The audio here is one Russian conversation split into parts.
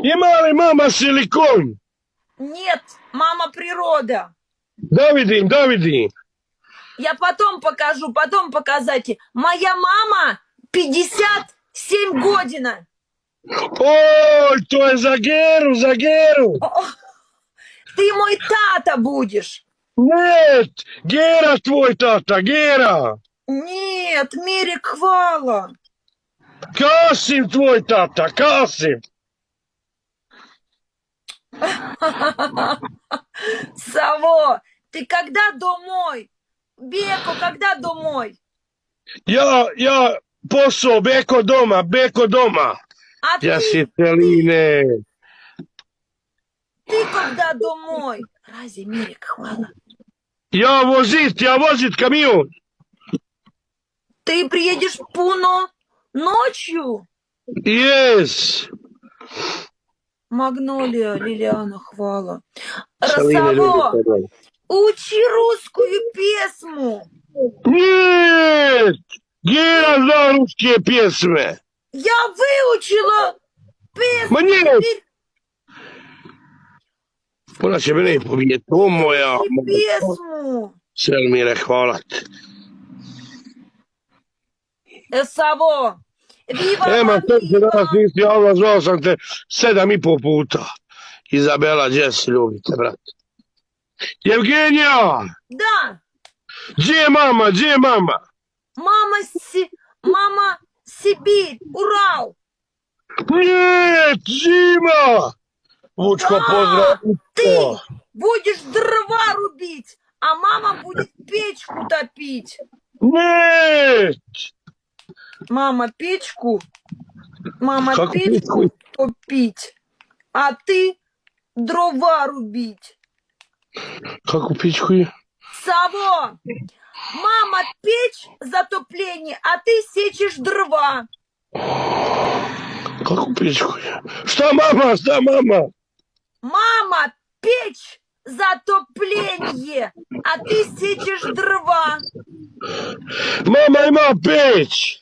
Ima li mama silikon? Нет, мама природа. Da vidim, da vidim. Я потом покажу, потом показать. Моя мама 57 година. Oj, to je za Geru, za Geru. О, ты мой тата будешь. Нет, Gera tvoj tata, Gera. Нет, Мерик Хвала. Kasim tvoj tata, Kasim. Саво, ты когда домой? Беко, когда домой? Ja, posao, Beko doma, Beko doma. А Ja ты, si Celine. ты когда домой? Рази, Мерик Хвала. Ja vozit kamion. Ты приедешь в Пуно ночью? Yes. Магнолия, Лилиана Хвала. Celine ljubi Росаво, tebe. учи русскую песму. Нет, Gera zna ruske pjesme. Я выучила песню. Ma nije, Теперь ona će mene pobijeti. O moja. учи песню. Selmire, hvala ti. Саво, Viva Ema, la to se danas vida. nisi javila, zvao sam te 7,5 puta. Izabela, gdje si ljubite, brate? Evgenija! Да, Gdje je mama, gdje je mama? мама Сибирь, Урал. Нет, zima! Vučko, pozdrav. Да, ты будешь дрова рубить, а мама будет печку топить. Нет! Мама печку Kako pičku? топить, а ты дрова рубить. Kako pičku je? Саво, мама печь затопление, а ты сечешь дрова. Kako pičku je? Šta mama, šta mama? Мама печь затопление, а ты сечешь дрова. Mama ima peć!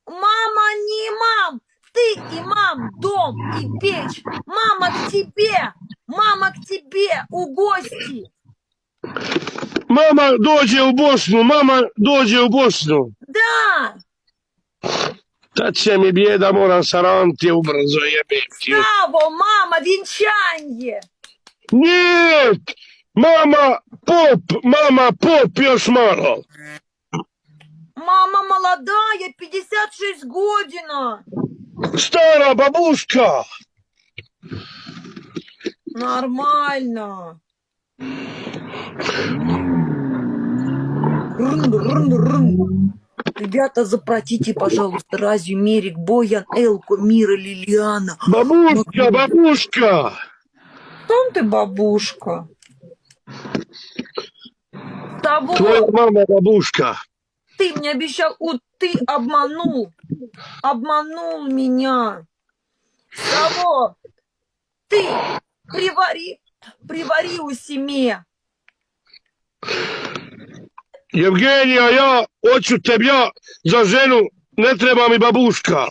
Мама не мам, ты и мам, дом и печь. Мама к тебе у гости. Mama dođe u Bosnu, mama dođe u Bosnu. Да, Tad će mi bijeda, moram saranti ubrzo jebem ti. Саво, мама, венчанье. Нет! Mama pop još malo. Мама молодая, 56 година. Stara babuška. Нормально. Рын. Ребята, заплатите, пожалуйста, Разию, Мерик, Боян, Элку, Мира, Лилиана. Babuška. Там ты, бабушка. Того, Tvoja mama babuška. ты мне обещал, ты обманул. Обманул меня. Того, ты привари у семьи. Evgenija, ja hoću tebi, ja za ženu ne treba mi babuška.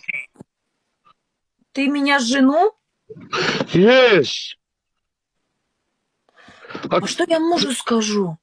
Ты меня жену? Yes. А что я мужу скажу?